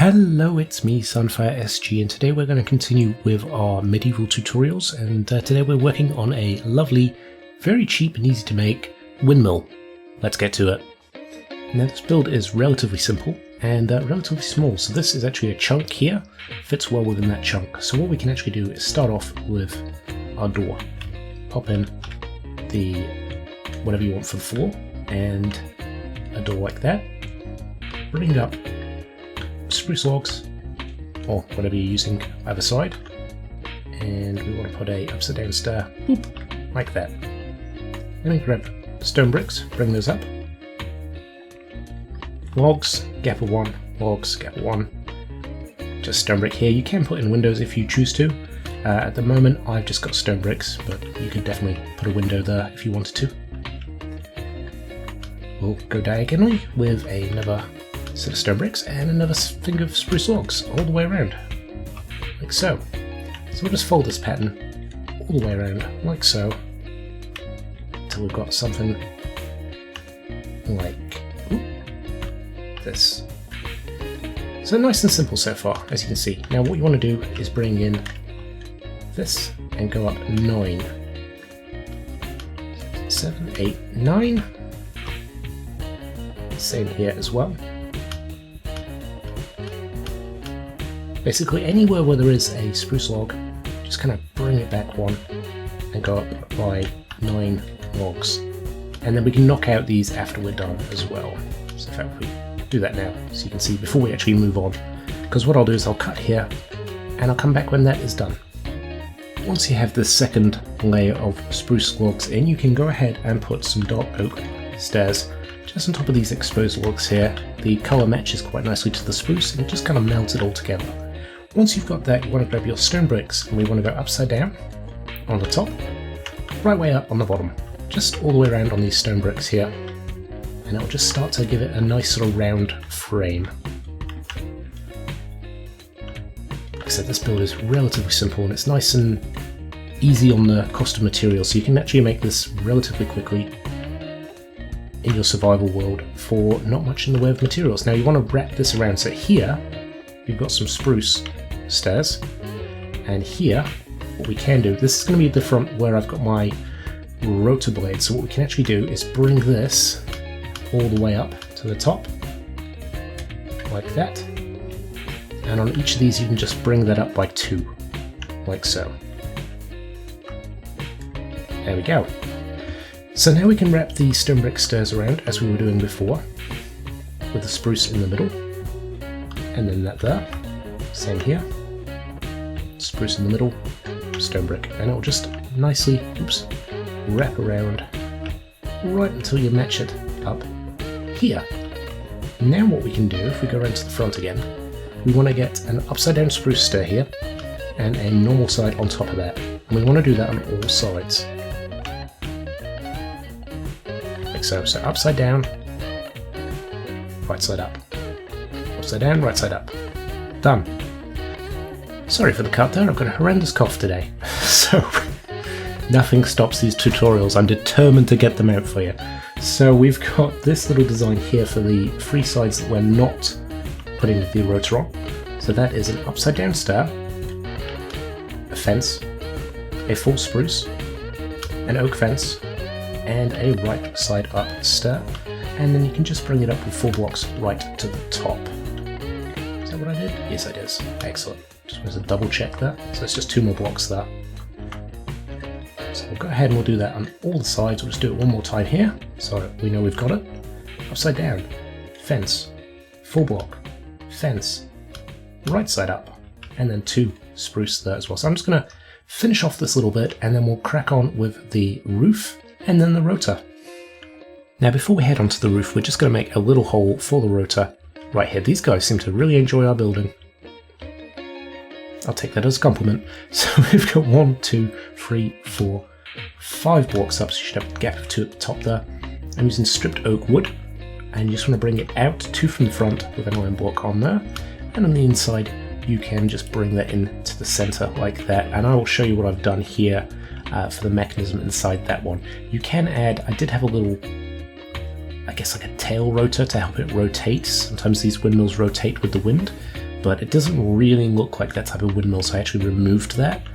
Hello, it's me, Sunfire SG, and today we're going to continue with our medieval tutorials, and today we're working on a lovely, very cheap and easy to make windmill. Let's get to it. Now this build is relatively simple and relatively small, so this is actually a chunk here, fits well within that chunk. So what we can actually do is start off with our door. Pop in the whatever you want for the floor, and a door like that. Bring up spruce logs, or whatever you're using either side, and we want to put a upside down stair, boop, like that. And then grab stone bricks, bring those up. Logs, gap of 1, logs, gap of 1. Just stone brick here. You can put in windows if you choose to. At the moment I've just got stone bricks, but you could definitely put a window there if you wanted to. We'll go diagonally with another set of stone bricks and another thing of spruce logs all the way around, like so. So we'll just fold this pattern all the way around, like so, until we've got something like this. So nice and simple so far, as you can see. Now what you want to do is bring in this and go up 9, 7, 8, 9. Same here as well. Basically anywhere where there is a spruce log, just kind of bring it back 1 and go up by 9 logs. And then we can knock out these after we're done as well. So in fact we do that now, so you can see before we actually move on. Because what I'll do is I'll cut here and I'll come back when that is done. Once you have this second layer of spruce logs in, you can go ahead and put some dark oak stairs just on top of these exposed logs here. The colour matches quite nicely to the spruce and it just kind of melts it all together. Once you've got that, you want to grab your stone bricks and we want to go upside down on the top, right way up on the bottom, just all the way around on these stone bricks here, and it'll just start to give it a nice sort of round frame. Like I said, this build is relatively simple and it's nice and easy on the cost of materials, so you can actually make this relatively quickly in your survival world for not much in the way of materials. Now you want to wrap this around, so here you've got some spruce stairs, and here what we can do, this is going to be the front where I've got my rotor blade, so what we can actually do is bring this all the way up to the top like that, and on each of these you can just bring that up by 2 like so. There we go. So now we can wrap the stone brick stairs around as we were doing before, with the spruce in the middle, and then that there. Same here. Spruce in the middle, stone brick, and it'll just nicely, wrap around right until you match it up here. Now what we can do, if we go around to the front again, we want to get an upside down spruce stair here, and a normal side on top of that. And we want to do that on all sides. Like so. So upside down, right side up. Upside down, right side up. Done. Sorry for the cut there, I've got a horrendous cough today. So, nothing stops these tutorials, I'm determined to get them out for you. So we've got this little design here for the 3 sides that we're not putting the rotor on. So that is an upside down stair, a fence, a full spruce, an oak fence, and a right side up stair. And then you can just bring it up with 4 blocks right to the top. Is that what I did? Yes, I did. Excellent. Just wanted to double check that. So it's just 2 more blocks there. So we'll go ahead and we'll do that on all the sides. We'll just do it one more time here, so we know we've got it. Upside down, fence, 4 block, fence, right side up, and then 2 spruce there as well. So I'm just going to finish off this little bit and then we'll crack on with the roof and then the rotor. Now before we head onto the roof, we're just going to make a little hole for the rotor right here. These guys seem to really enjoy our building. I'll take that as a compliment. So we've got 1, 2, 3, 4, 5 blocks up, so you should have a gap of 2 at the top there. I'm using stripped oak wood, and you just want to bring it out 2 from the front with an iron block on there, and on the inside you can just bring that in to the center like that, and I will show you what I've done here for the mechanism inside that one. You can add, I did have a little, I guess like a tail rotor to help it rotate. Sometimes these windmills rotate with the wind, but it doesn't really look like that type of windmill, so I actually removed that.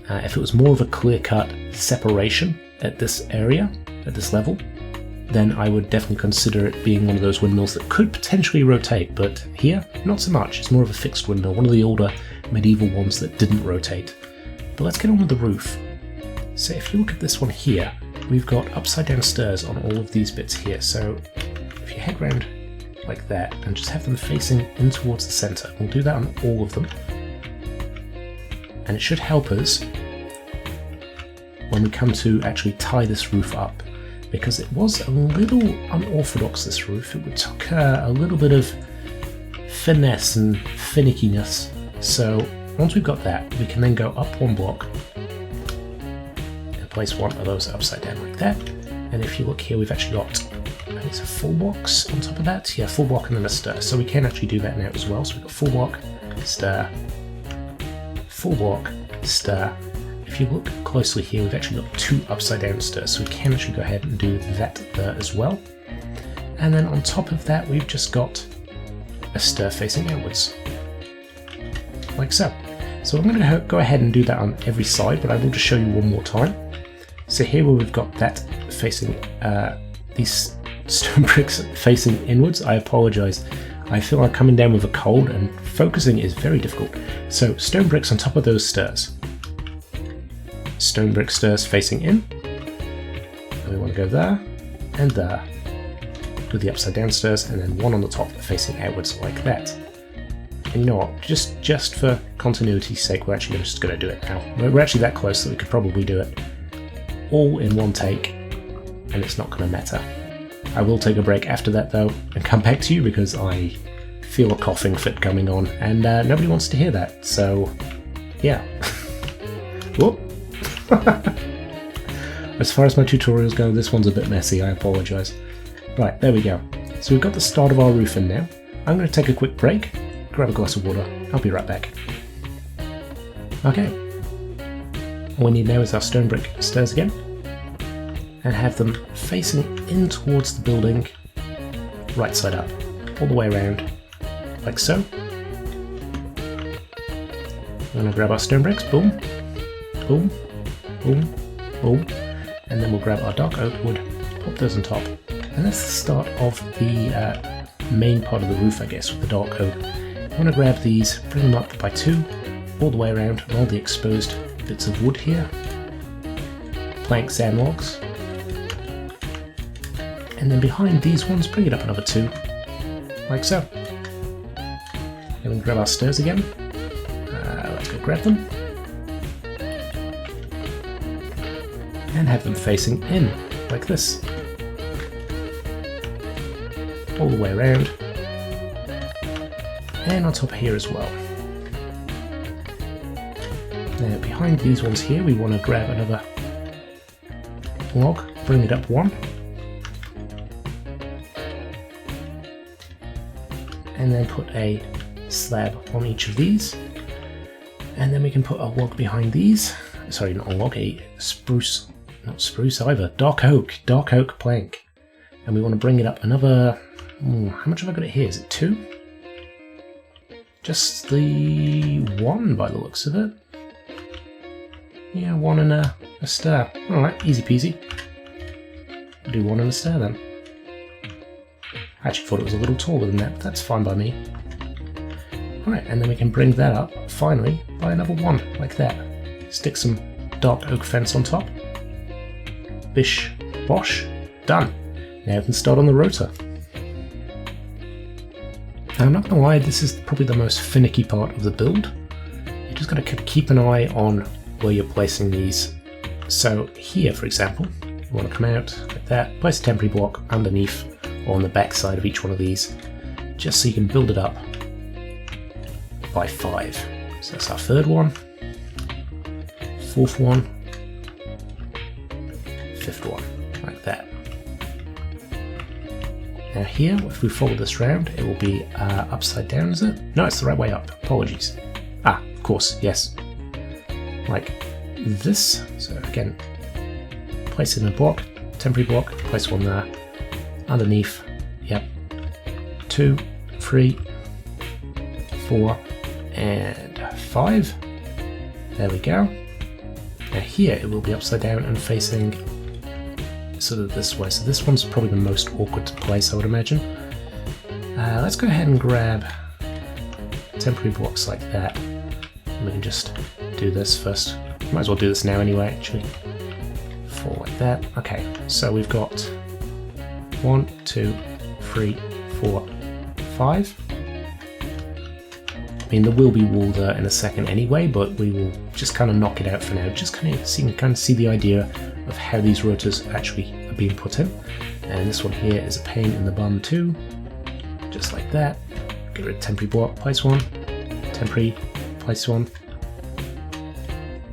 If it was more of a clear-cut separation at this area, at this level, then I would definitely consider it being one of those windmills that could potentially rotate, but here, not so much. It's more of a fixed windmill, one of the older medieval ones that didn't rotate. But let's get on with the roof. So if you look at this one here, we've got upside down stairs on all of these bits here. So if you head round like that and just have them facing in towards the centre, we'll do that on all of them. And it should help us when we come to actually tie this roof up, because it was a little unorthodox, this roof. It took a little bit of finesse and finickiness. So once we've got that, we can then go up one block and place one of those upside down like that. And if you look here, we've actually got, I think it's a full box on top of that. Yeah, full block and then a stir. So we can actually do that now as well. So we've got full block, stir, full block, stir. If you look closely here, we've actually got 2 upside down stirs, so we can actually go ahead and do that there as well. And then on top of that, we've just got a stir facing outwards, like so. So I'm going to go ahead and do that on every side, but I will just show you one more time. So here where we've got that facing, these stone bricks facing inwards, I apologise. I feel like coming down with a cold and focusing is very difficult. So stone bricks on top of those stairs. Stone brick stairs facing in. And we want to go there and there with the upside down stairs, and then one on the top facing outwards like that. And you know what? Just for continuity's sake, we're actually just going to do it now. We're actually that close that we could probably do it all in one take, and it's not going to matter. I will take a break after that though and come back to you because I feel a coughing fit coming on, and nobody wants to hear that. So yeah. Whoop. As far as my tutorials go, this one's a bit messy, I apologise. Right, there we go. So we've got the start of our roof in now. I'm going to take a quick break, grab a glass of water, I'll be right back. Okay. All we need now is our stone brick stairs again, and have them facing in towards the building, right side up, all the way around, like so. I'm going to grab our stone bricks, boom, boom, boom, boom, and then we'll grab our dark oak wood, pop those on top, and that's the start of the main part of the roof, I guess, with the dark oak. I want to grab these, bring them up by 2, all the way around, and all the exposed bits of wood here, planks and logs, and then behind these ones, bring it up another 2, like so. And then grab our stairs again, let's go grab them. And have them facing in, like this. All the way around. And on top here as well. Now behind these ones here, we want to grab another log, bring it up 1. And then put a slab on each of these. And then we can put a log behind these. Sorry, not a log, a spruce. Not spruce either, dark oak plank. And we want to bring it up another, how much have I got it here? Is it 2? Just the 1 by the looks of it. Yeah, 1 and a stir. Alright, easy peasy. We'll do 1 and a stir then. I actually thought it was a little taller than that, but that's fine by me. Alright, and then we can bring that up, finally, by another 1, like that. Stick some dark oak fence on top. Bish, bosh, done. Now we can start on the rotor. Now I'm not going to lie, this is probably the most finicky part of the build. You just got to keep an eye on where you're placing these. So here, for example, you want to come out like that, place a temporary block underneath or on the back side of each one of these, just so you can build it up by 5. So that's our 3rd one, 4th one, 5th one, like that. Now here, if we follow this round, it will be upside down, is it? No, it's the right way up, apologies. Ah, of course, yes. Like this, so again, place it in a block, temporary block, place one there, underneath, yep, 2, 3, 4, and 5. There we go. Now here it will be upside down and facing sort of this way. So this one's probably the most awkward to place, I would imagine. Let's go ahead and grab temporary blocks like that. And we can just do this first. Might as well do this now anyway, actually. 4 like that. Okay, so we've got 1, 2, 3, 4, 5. I mean, there will be wall there in a second anyway, but we will just kind of knock it out for now, just so you can kind of see the idea of how these rotors actually are being put in. And this one here is a pain in the bum too, just like that. Get rid of temporary block, place 1, temporary, place 1,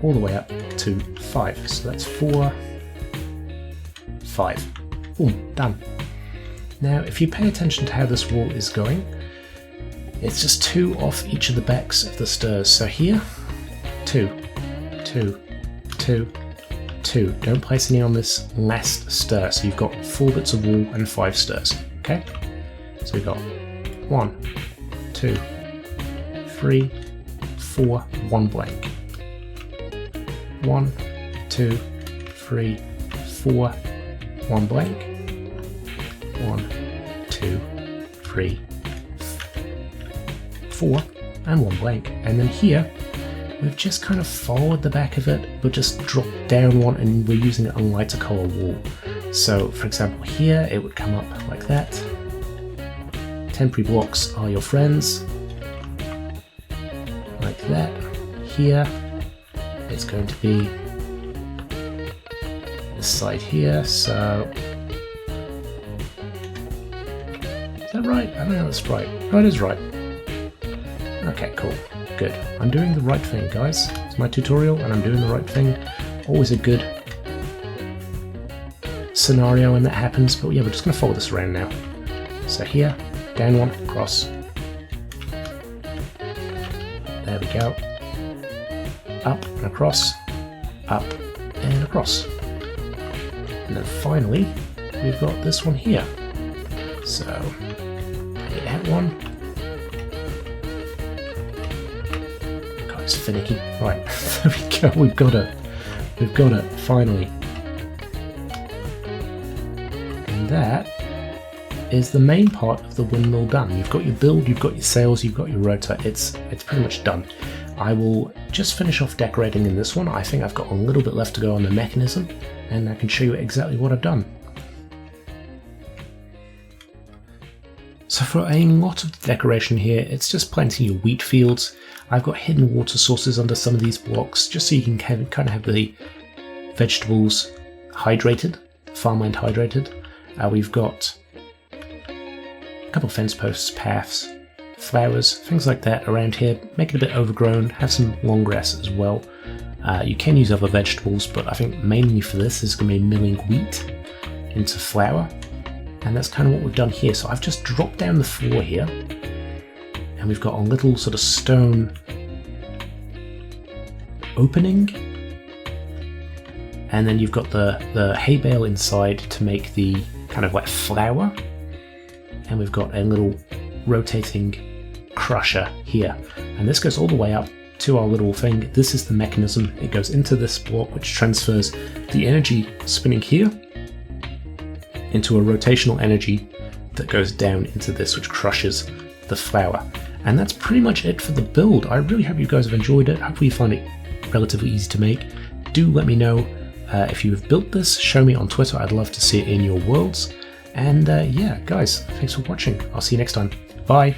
all the way up to 5. So that's 4, 5. Boom, done. Now, if you pay attention to how this wall is going, it's just 2 off each of the backs of the stairs. So here, 2, 2, 2, 2. Don't place any on this last stair. So you've got 4 bits of wall and 5 stairs. Okay? So we've got 1, 2, 3, 4, 1 blank. 1, 2, 3, 4, 1 blank. 1, 2, 3, 4, and 1 blank. And then here, we've just kind of followed the back of it, but just dropped down 1, and we're using a lighter color wall. So, for example, here it would come up like that. Temporary blocks are your friends, like that. Here, it's going to be this side here. So, is that right? I don't know if that's right. Oh, it is right. Okay, cool. Good. I'm doing the right thing, guys. It's my tutorial and I'm doing the right thing. Always a good scenario when that happens, but yeah, we're just going to follow this around now. So here, down 1, across. There we go. Up and across, up and across. And then finally, we've got this one here. So, that one. It's finicky. Right, there we go. We've got it. Finally. And that is the main part of the windmill done. You've got your build, you've got your sails, you've got your rotor. It's pretty much done. I will just finish off decorating in this one. I think I've got a little bit left to go on the mechanism, and I can show you exactly what I've done. So for a lot of the decoration here, it's just planting your wheat fields. I've got hidden water sources under some of these blocks, just so you can kind of have the vegetables hydrated, farmland hydrated. We've got a couple of fence posts, paths, flowers, things like that around here. Make it a bit overgrown, have some long grass as well. You can use other vegetables, but I think mainly for this is going to be milling wheat into flour. And that's kind of what we've done here. So I've just dropped down the floor here, and we've got a little sort of stone opening, and then you've got the hay bale inside to make the kind of like flour, and we've got a little rotating crusher here, and this goes all the way up to our little thing. This is the mechanism. It goes into this block, which transfers the energy spinning here into a rotational energy that goes down into this, which crushes the flour. And that's pretty much it for the build. I really hope you guys have enjoyed it. Hopefully you find it relatively easy to make. Do let me know if you have built this. Show me on Twitter. I'd love to see it in your worlds. And yeah, guys, thanks for watching. I'll see you next time. Bye.